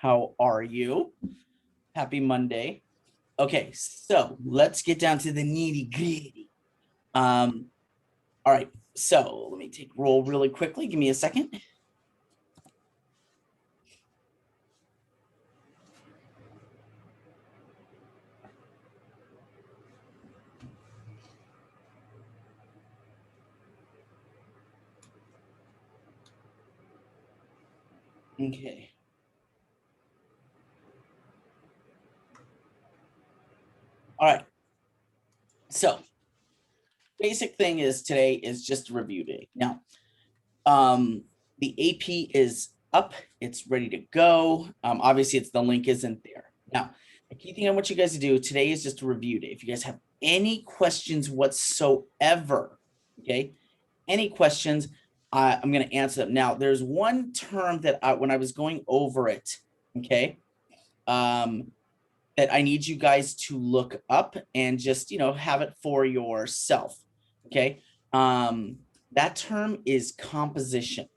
How are you? Happy Monday. Okay, so let's get down to the nitty gritty. All right, so let me take roll really quickly. Give me a second. Okay. All right. So basic thing is today is just a review day. Now, the AP is up, it's ready to go. Obviously the link isn't there. Now, the key thing I want you guys to do today is just a review day. If you guys have any questions whatsoever, okay, any questions, I'm going to answer them. Now, there's one term that when I was going over it, okay, that I need you guys to look up and just, have it for yourself, okay? That term is composition,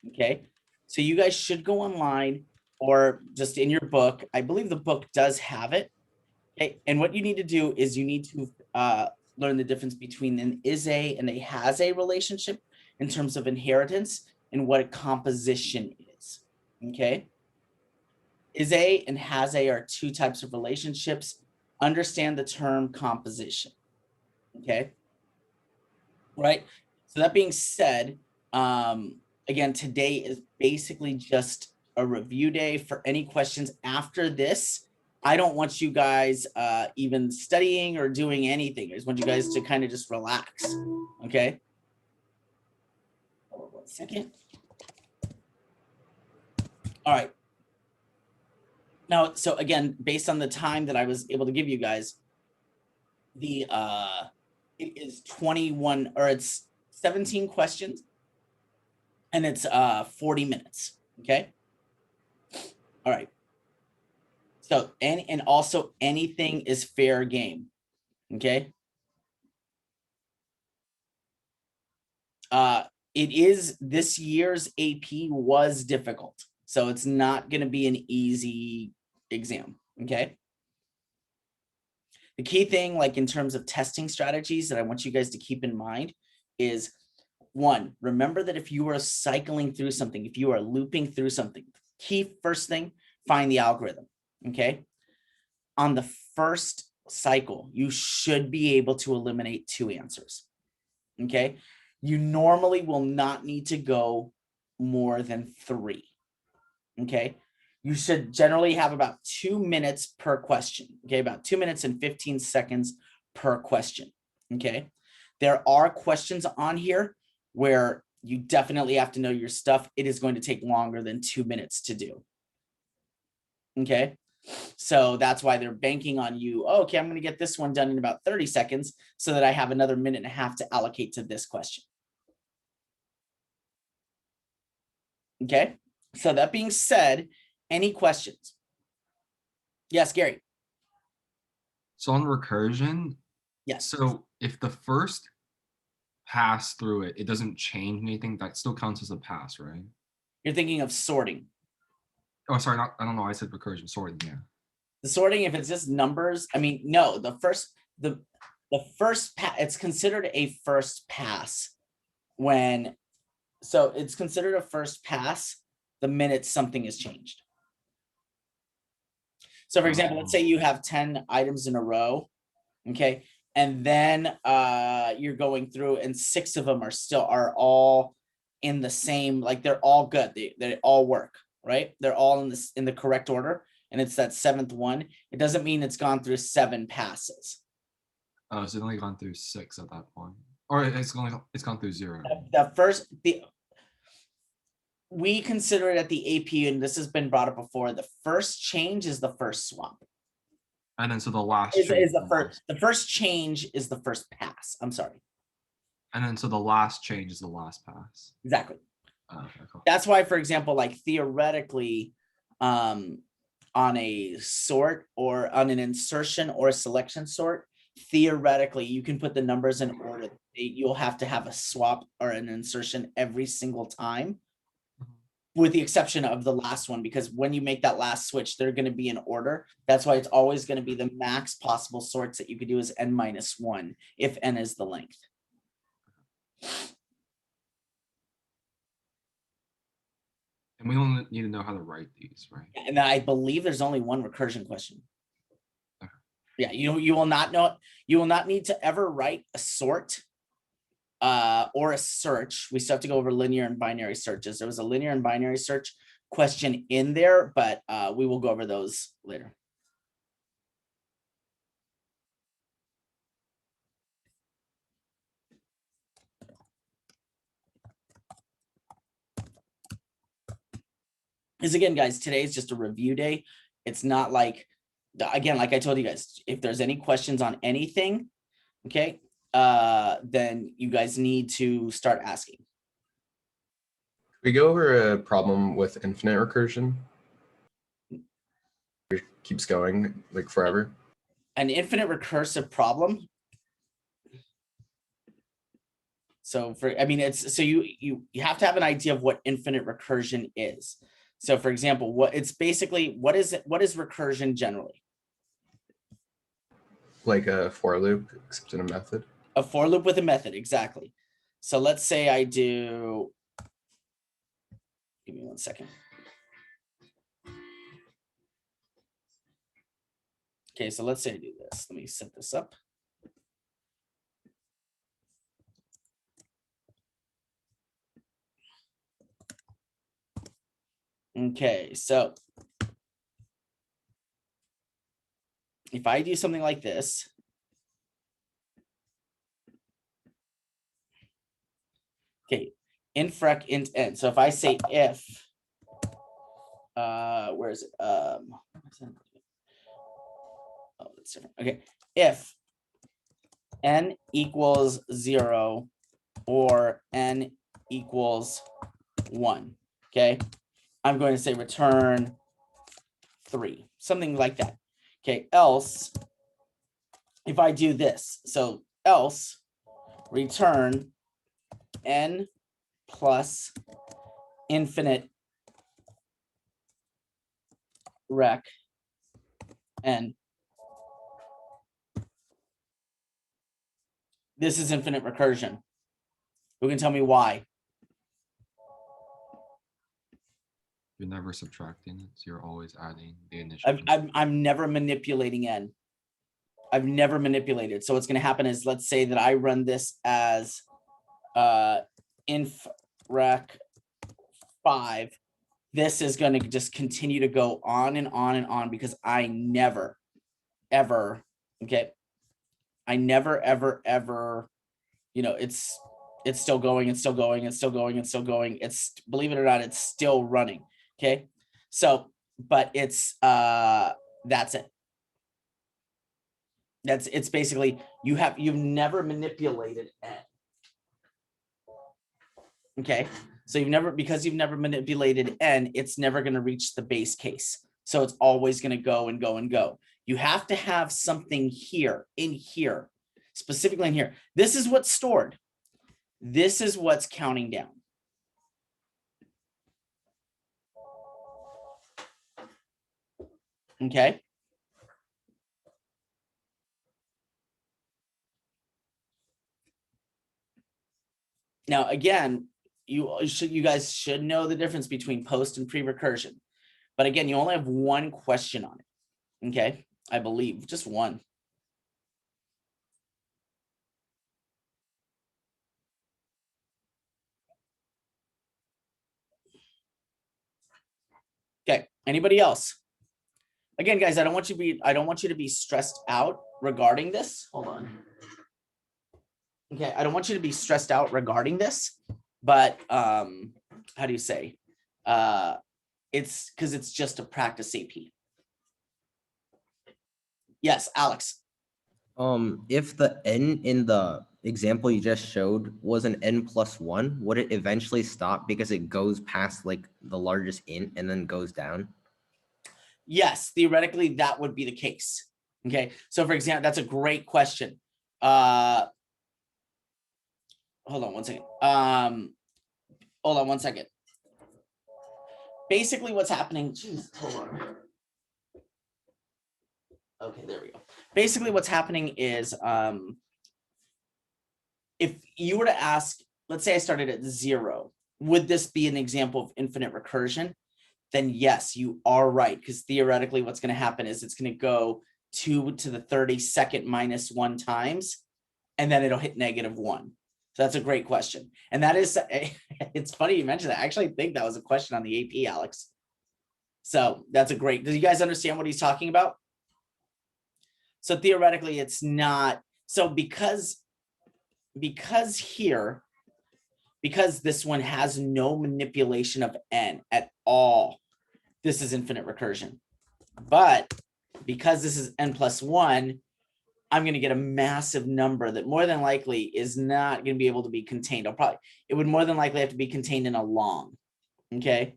okay? So you guys should go online or just in your book. I believe the book does have it, okay? And what you need to do is you need to learn the difference between an is-a and a has-a relationship in terms of inheritance and what a composition is, okay? Is-a and has-a are two types of relationships. Understand the term composition, okay? Right? So that being said, again, today is basically just a review day. For any questions after this, I don't want you guys even studying or doing anything. I just want you guys to kind of just relax, okay? Hold on 1 second. All right. Now, so again, based on the time that I was able to give you guys, the it is 21 or it's 17 questions and it's 40 minutes, okay? All right. So and also anything is fair game, okay? It is this year's AP was difficult, so it's not going to be an easy exam, okay? The key thing, like in terms of testing strategies that I want you guys to keep in mind is one, remember that if you are cycling through something, if you are looping through something, key first thing, find the algorithm, okay? On the first cycle, you should be able to eliminate 2 answers, okay? You normally will not need to go more than 3, okay? You should generally have about 2 minutes per question, okay? About 2 minutes and 15 seconds per question, okay? There are questions on here where you definitely have to know your stuff. It is going to take longer than 2 minutes to do, okay? So that's why they're banking on you. Oh, okay, I'm going to get this one done in about 30 seconds so that I have another minute and a half to allocate to this question. Okay, so that being said, any questions? Yes, Gary. So on recursion, Yes. so if the first pass through it, it doesn't change anything, that still counts as a pass, right? You're thinking of sorting. Oh, sorry, not, I don't know. I said recursion, sorting, yeah. The sorting, if it's just numbers, I mean, no, the first pass, it's considered a first pass when, so it's considered a first pass the minute something is changed. So for example, let's say you have 10 items in a row, okay? And then you're going through and 6 of them are all in the same, like they're all good. They all work, right? They're all in the correct order. And it's that 7th one. It doesn't mean it's gone through 7 passes. Oh, so it's only gone through 6 at that point. Or it's gone through 0. We consider it at the AP, and this has been brought up before. The first change is the first swap. And then so the last Is change the first change is the first pass. I'm sorry. And then so the last change is the last pass. Exactly. Okay, cool. That's why, for example, like theoretically, on a sort or on an insertion or a selection sort, theoretically, you can put the numbers in order. You'll have to have a swap or an insertion every single time. with the exception of the last one, because when you make that last switch, they're going to be in order. That's why it's always going to be the max possible sorts that you could do is n minus 1 if n is the length. And we only need to know how to write these, right? And I believe there's only one recursion question. Okay. Yeah, you will not know, you will not need to ever write a sort or a search. We still have to go over linear and binary searches. There was a linear and binary search question in there, but we will go over those later. Because again, guys, today is just a review day. It's not like, again, like I told you guys, if there's any questions on anything, okay, then you guys need to start asking. We go over a problem with infinite recursion. It keeps going like forever. An infinite recursive problem. So for, I mean, it's, so you have to have an idea of what infinite recursion is. So for example, what it's basically, what is recursion generally? Like a for loop, except in a method. A for loop with a method, exactly. So let's say I do, give me 1 second. Okay, so let's say I do this. Let me set this up. Okay, so if I do something like this, okay, infrec int n. So if I say if, where is it? Oh, that's different. Okay, if n equals 0 or n equals 1, okay, I'm going to say return 3, something like that. Okay, else, if I do this, so else return n plus infinite rec n. This is infinite recursion. Who can tell me why? You're never subtracting it, so you're always adding the initial. I'm never manipulating n. I've never manipulated. So what's going to happen is, let's say that I run this as inf rec 5. This is going to just continue to go on and on and on, because I never, ever, okay, I never, ever, ever, you know, it's still going, it's still going, it's still going, it's still going. It's, believe it or not, it's still running. Okay. So, but it's, that's it. It's basically, you've never manipulated n. Okay. So because you've never manipulated n, it's never going to reach the base case. So it's always going to go and go and go. You have to have something here, in here, specifically in here. This is what's stored. This is what's counting down. Okay. Now, again, you guys should know the difference between post and pre-recursion. But again, you only have one question on it. Okay, I believe just one. Okay, anybody else? Again, guys, I don't want you to be stressed out regarding this. Hold on. Okay, I don't want you to be stressed out regarding this, but how do you say? It's because it's just a practice AP. Yes, Alex. If the n in the example you just showed was an n plus 1, would it eventually stop because it goes past like the largest int and then goes down? Yes, theoretically that would be the case. Okay, so for example, that's a great question. Hold on 1 second. Hold on 1 second. basically what's happening, geez, hold on. Okay, there we go. Basically what's happening is, if you were to ask, let's say I started at 0, would this be an example of infinite recursion? Then yes, you are right, because theoretically what's going to happen is it's going to go 2 to the 32nd minus 1 times, and then it'll hit -1. So that's a great question. And that is, it's funny you mentioned that. I actually think that was a question on the AP, Alex. So that's a great, do you guys understand what he's talking about? So theoretically it's not, so because here, because this one has no manipulation of n at all, this is infinite recursion. But because this is n+1, I'm going to get a massive number that more than likely is not going to be able to be contained. It would more than likely have to be contained in a long. Okay.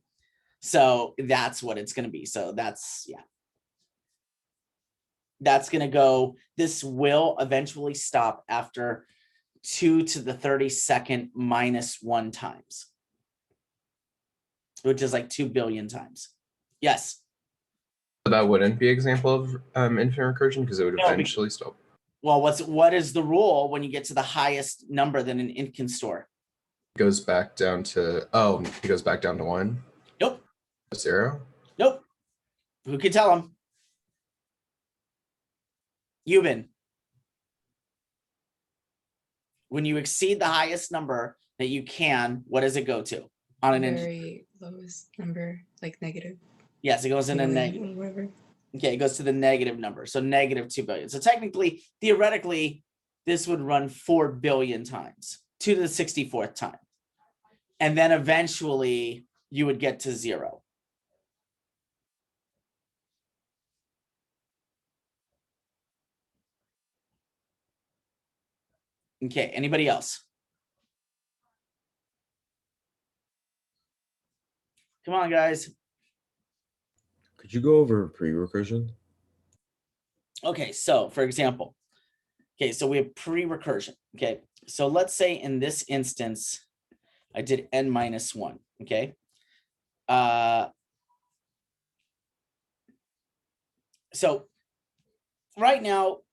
So that's what it's going to be. So that's, yeah. That's going to go, this will eventually stop after 2 to the 32nd minus 1 times, which is like 2 billion times. Yes. That wouldn't be an example of infinite recursion because it would No, eventually stop. Well, what is the rule when you get to the highest number that an int can store? It goes back down to, oh, it goes back down to 1? Nope. 0? Nope. Who can tell him? Euban. When you exceed the highest number that you can, what does it go to on an int? Very lowest number, like negative. Yes, it goes in a million negative. or whatever. Okay, it goes to the negative number. So -2 billion. So technically, theoretically, this would run 4 billion times, 2 to the 64th time. And then eventually you would get to 0. Okay, anybody else? Come on, guys. Could you go over pre-recursion? Okay, so for example, okay, so we have pre-recursion. Okay, so let's say in this instance, I did n-1. Okay. So right now,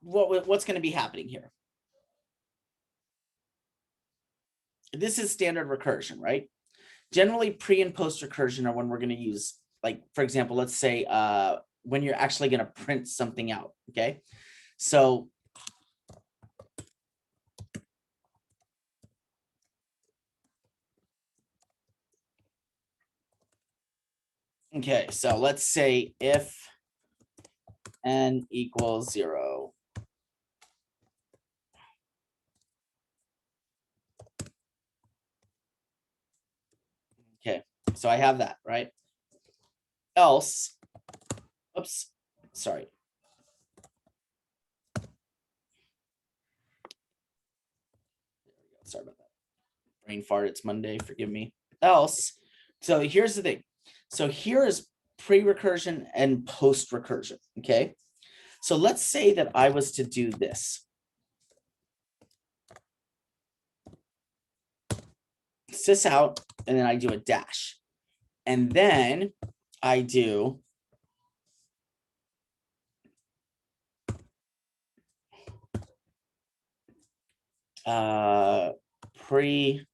what's going to be happening here? This is standard recursion, right? Generally, pre and post recursion are when we're going to use, like, for example, let's say when you're actually going to print something out. Okay, so okay, so let's say if n equals 0. Okay, so I have that, right? Else, oops, sorry. Sorry about that. Brain fart, it's Monday, forgive me. Else, so here's the thing. So here is pre-recursion and post-recursion, okay? So let's say that I was to do this. Sys out, and then I do a dash. And then I do pre,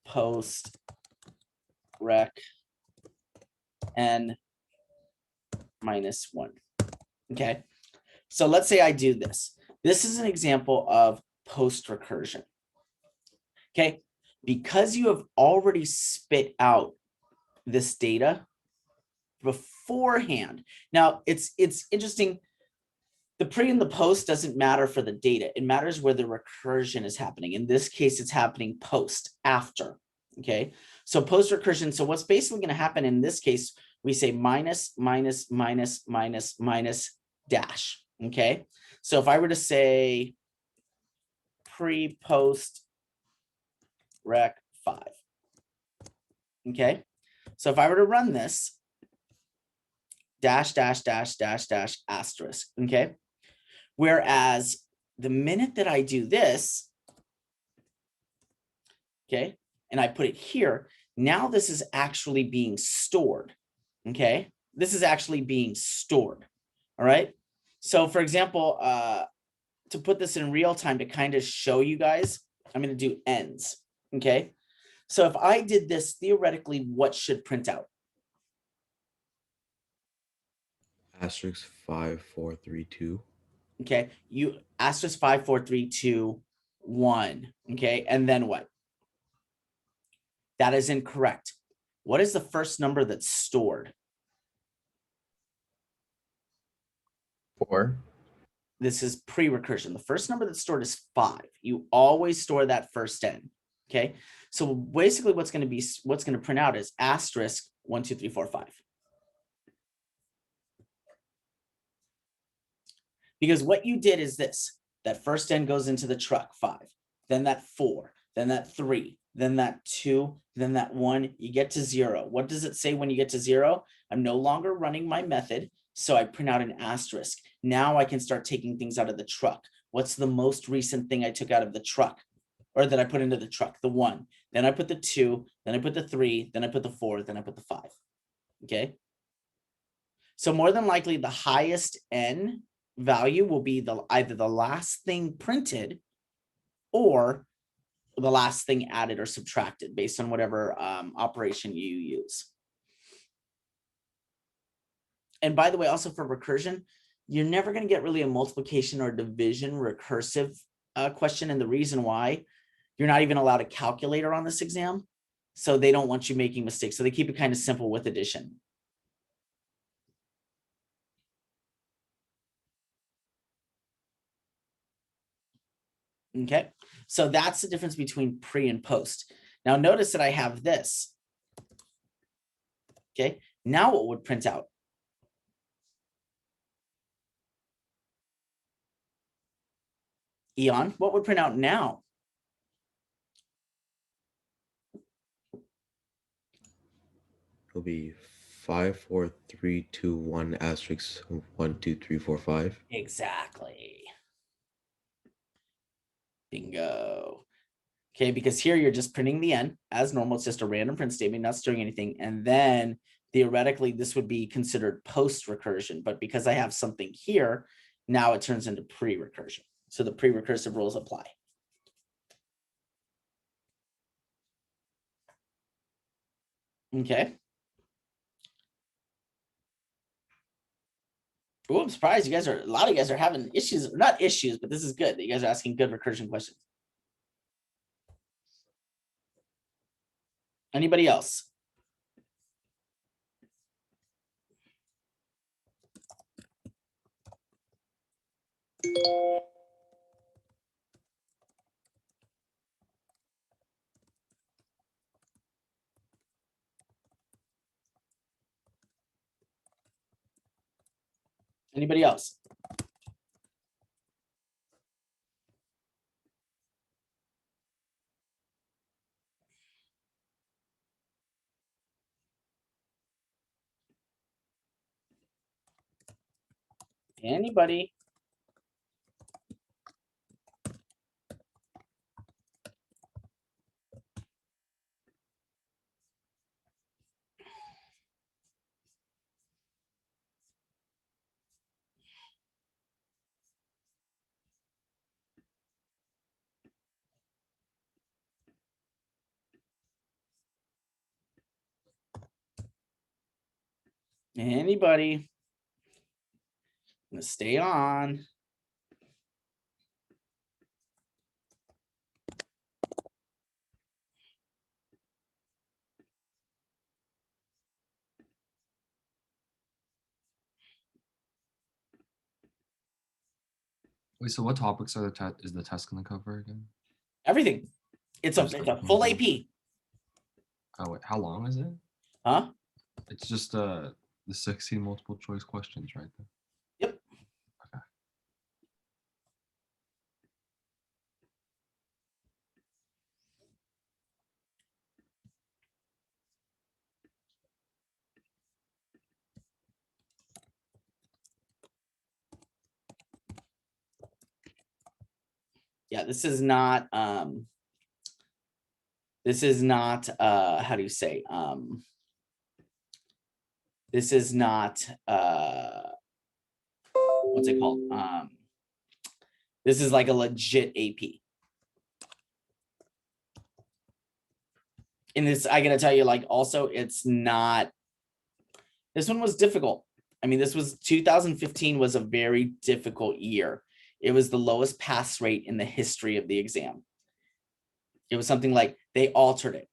post, rec, n -1. Okay, so let's say I do this. This is an example of post recursion. Okay, because you have already spit out this data beforehand. Now it's interesting. The pre and the post doesn't matter for the data. It matters where the recursion is happening. In this case, it's happening post, after. Okay, so post recursion. So what's basically going to happen in this case, we say minus, minus, minus, minus, minus, dash. Okay, so if I were to say pre, post, rec 5. Okay, so if I were to run this, dash, dash, dash, dash, dash, asterisk. Okay, whereas the minute that I do this, okay, and I put it here, Now this is actually being stored. Okay, this is actually being stored. All right. So for example, to put this in real time to kind of show you guys, I'm going to do ends. Okay. So if I did this theoretically, what should print out? Asterisk 5, 4, 3, 2. Okay. You asterisk 5, 4, 3, 2, 1. Okay. And then what? That is incorrect. What is the first number that's stored? 4. This is pre-recursion. The first number that's stored is 5. You always store that first n. Okay. So basically what's going to print out is asterisk 1, 2, 3, 4, 5. Because what you did is this, that first n goes into the truck, 5, then that 4, then that 3, then that 2, then that 1, you get to 0. What does it say when you get to 0? I'm no longer running my method, so I print out an asterisk. Now I can start taking things out of the truck. What's the most recent thing I took out of the truck? Or that I put into the truck? The 1. Then I put the 2, then I put the 3, then I put the 4, then I put the 5. Okay? So more than likely the highest n value will be either the last thing printed or the last thing added or subtracted based on whatever operation you use. And by the way, also for recursion, you're never going to get really a multiplication or division recursive question. And the reason why, you're not even allowed a calculator on this exam. So they don't want you making mistakes. So they keep it kind of simple with addition. Okay, so that's the difference between pre and post. Now notice that I have this. Okay, now what would print out? Eon, what would print out now? It'll be 5, 4, 3, 2, 1, asterisk 1, 2, 3, 4, 5. Exactly. Bingo. Okay, because here you're just printing the n as normal. It's just a random print statement, not storing anything. And then theoretically, this would be considered post recursion. But because I have something here, now it turns into pre-recursion. So the pre-recursive rules apply. Okay. Oh, I'm surprised you guys a lot of you guys are having issues, not issues, but this is good that you guys are asking good recursion questions. Anybody else? Anybody else? Anybody? Anybody? I'm gonna stay on. Wait, so what topics are is the test gonna cover again? Everything. It's a Just full everything. AP. Oh wait, how long is it? Huh? It's just the 16 multiple choice questions, right? Yep. Okay. Yeah, this is not This is not, how do you say, this is not, what's it called? This is like a legit AP. And this, I gotta tell you, like, also, it's not, this one was difficult. I mean, this was 2015 was a very difficult year. It was the lowest pass rate in the history of the exam. It was something like they altered it.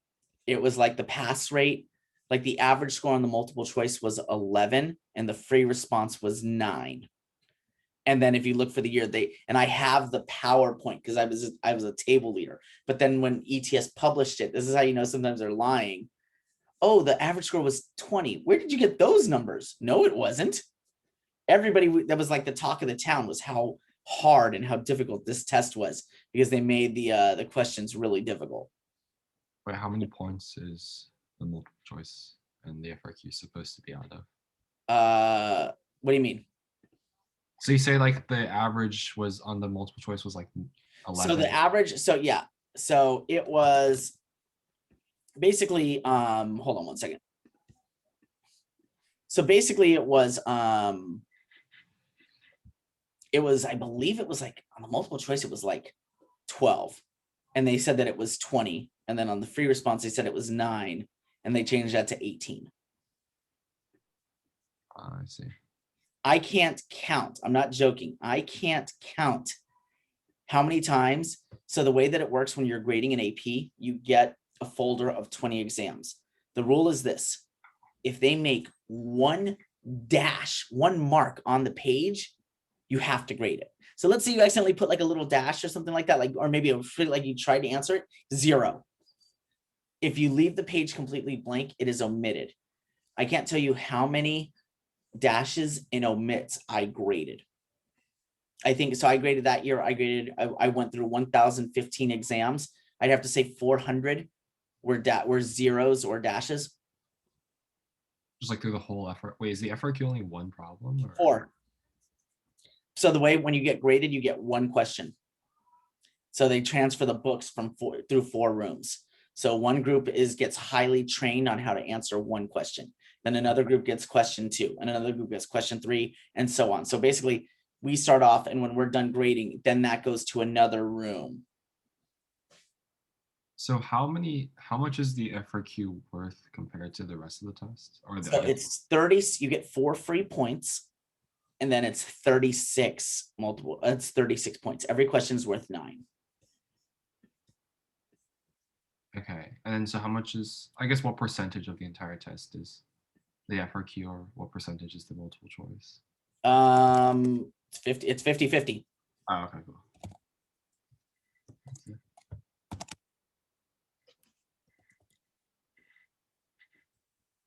It was like the pass rate, like the average score on the multiple choice was 11 and the free response was 9. And then if you look for the year, and I have the PowerPoint because I was a table leader. But then when ETS published it, this is how you know sometimes they're lying. Oh, the average score was 20. Where did you get those numbers? No, it wasn't. Everybody, that was like the talk of the town was how hard and how difficult this test was because they made the questions really difficult. Wait, how many points is the multiple choice and the FRQ supposed to be out of? What do you mean? So you say like the average was on the multiple choice was like 11. So the average, so yeah, so it was basically, hold on one second. So basically it was, I believe it was like on the multiple choice, it was like 12 and they said that it was 20. And then on the free response, they said it was 9 and they changed that to 18. I see. I can't count. I'm not joking. I can't count how many times. So the way that it works when you're grading an AP, you get a folder of 20 exams. The rule is this: if they make one mark on the page, you have to grade it. So let's say you accidentally put like a little dash or something like that, like, or maybe like you tried to answer it, 0. If you leave the page completely blank, it is omitted. I can't tell you how many dashes and omits I graded. I think so. I graded that year. I went through 1,015 exams. I'd have to say 400 were zeros or dashes. Just like through the whole effort. Wait, is the FRQ only one problem? Or? 4. So the way when you get graded, you get one question. So they transfer the books from through 4 rooms. So one group gets highly trained on how to answer one question. Then another group gets question 2, and another group gets question 3, and so on. So basically, we start off, and when we're done grading, then that goes to another room. So how much is the FRQ worth compared to the rest of the tests? Or So it's 30. You get 4 free points, and then it's 36 multiple. It's 36 points. Every question is worth 9. Okay, and then so how much is, I guess, what percentage of the entire test is the FRQ, or what percentage is the multiple choice? It's 50-50. Oh, okay, cool.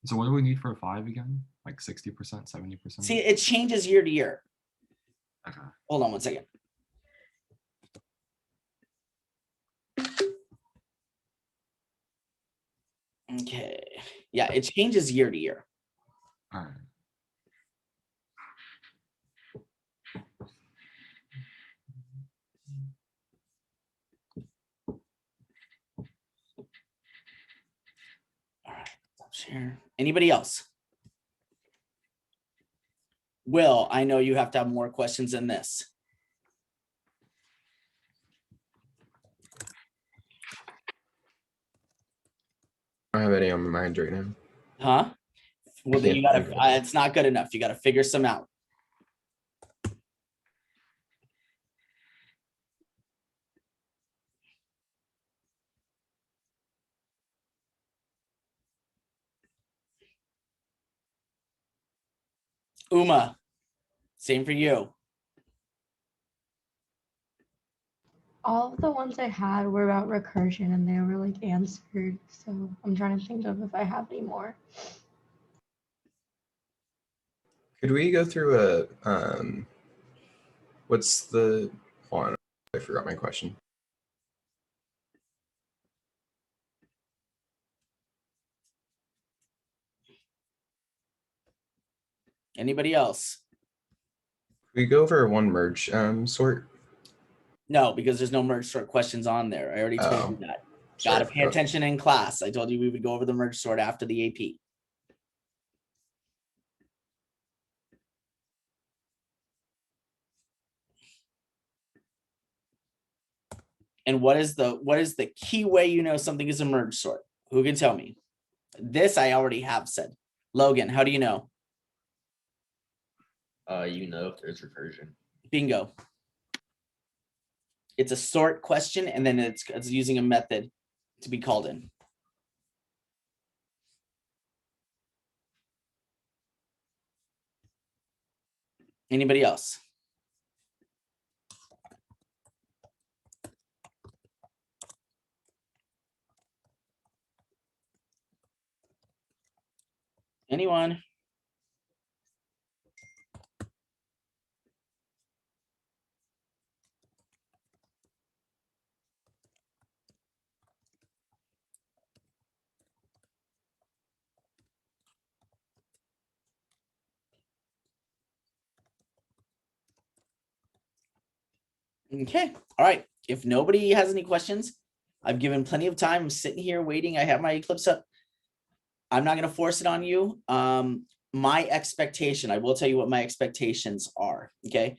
So what do we need for a 5 again? Like 60%, 70%? See, it changes year to year. Okay. Hold on one second. Okay. Yeah, it changes year to year. All right. All right. Stop share. Anybody else? Will, I know you have to have more questions than this. I don't have any on my mind right now. Huh? Well, then you can't gotta, think of it's not good enough. You gotta figure some out. Uma, same for you. All of the ones I had were about recursion and they were like answered. So I'm trying to think of if I have any more. Could we go through what's the, hold on, I forgot my question. Anybody else? Could we go over one merge sort? No, because there's no merge sort questions on there. I already told Oh. you that. Gotta Sure. pay attention in class. I told you we would go over the merge sort after the AP. And what is the key way you know something is a merge sort? Who can tell me? This I already have said. Logan, how do you know? You know if there's recursion. Bingo. It's a sort question, and then it's using a method to be called in. Anybody else? Anyone? Okay, all right. If nobody has any questions, I've given plenty of time. I'm sitting here waiting. I have my Eclipse up. I'm not going to force it on you. My expectation, I will tell you what my expectations are. Okay.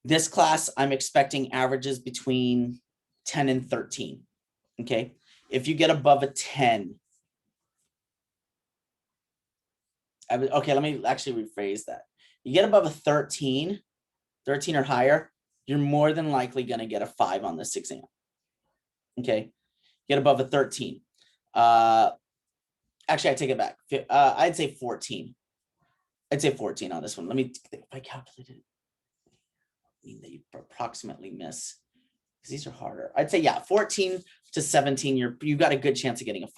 This class, I'm expecting averages between 10 and 13. Okay. If you get above a 10, okay, let me actually rephrase that. You get above a 13 or higher, you're more than likely going to get a 5 on this exam. Okay. Get above a 13. Actually, I take it back. I'd say 14. I'd say 14 on this one. Let me, if I calculated it, I mean, they approximately miss because these are harder. I'd say, yeah, 14 to 17, you've got a good chance of getting a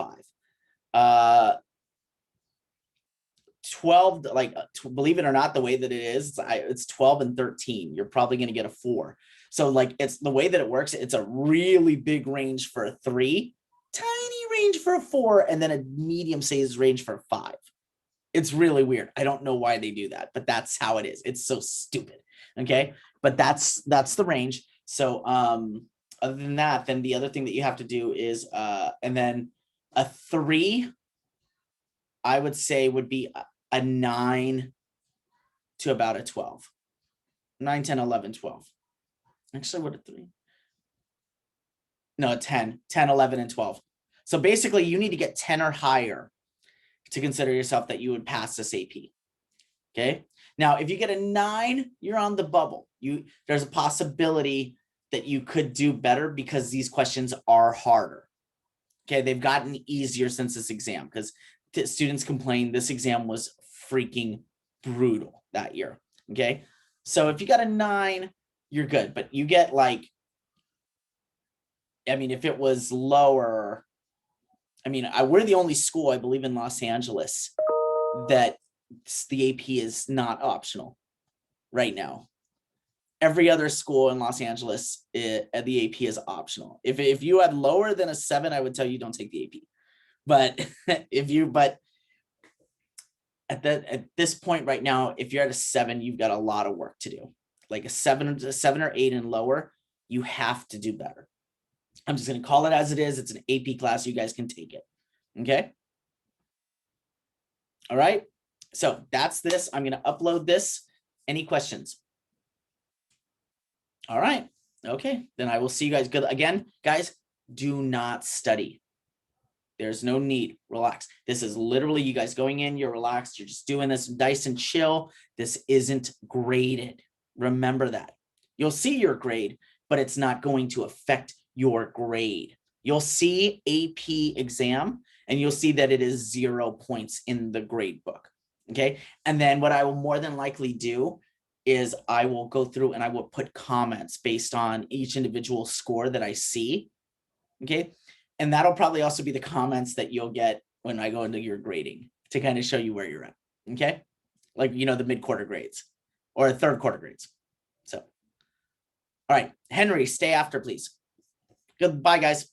5. 12, like, believe it or not, the way that it is, it's 12 and 13. You're probably going to get a 4. So like, it's the way that it works. It's a really big range for a 3, tiny range for a 4, and then a medium sized range for a 5. It's really weird. I don't know why they do that, but that's how it is. It's so stupid. Okay. But that's the range. So, other than that, then the other thing that you have to do is, and then a 3, I would say would be a 9 to about a 12. 9, 10, 11, 12. Actually, what a 3? No, a 10, 11, and 12. So basically you need to get 10 or higher to consider yourself that you would pass this AP. Okay. Now, if you get a 9, you're on the bubble. There's a possibility that you could do better because these questions are harder. Okay. They've gotten easier since this exam because students complain this exam was freaking brutal that year. Okay. So if you got a 9, you're good, but you get like, I mean, if it was lower, I mean, we're the only school, I believe, in Los Angeles that the AP is not optional right now. Every other school in Los Angeles, the AP is optional. If you had lower than a 7, I would tell you don't take the AP. But at this point right now, if you're at a 7, you've got a lot of work to do. Like a 7 or 8 and lower, you have to do better. I'm just going to call it as it is. It's an AP class. You guys can take it. Okay. All right. So that's this. I'm going to upload this. Any questions? All right. Okay. Then I will see you guys. Good. Again, guys, do not study. There's no need. Relax. This is literally you guys going in. You're relaxed. You're just doing this nice and chill. This isn't graded. Remember that. You'll see your grade, but it's not going to affect your grade. You'll see AP exam and you'll see that it is 0 points in the grade book. Okay. And then what I will more than likely do is I will go through and I will put comments based on each individual score that I see. Okay. And that'll probably also be the comments that you'll get when I go into your grading to kind of show you where you're at. Okay. Like, the mid-quarter grades or third quarter grades. So, all right, Henry, stay after, please. Goodbye, guys.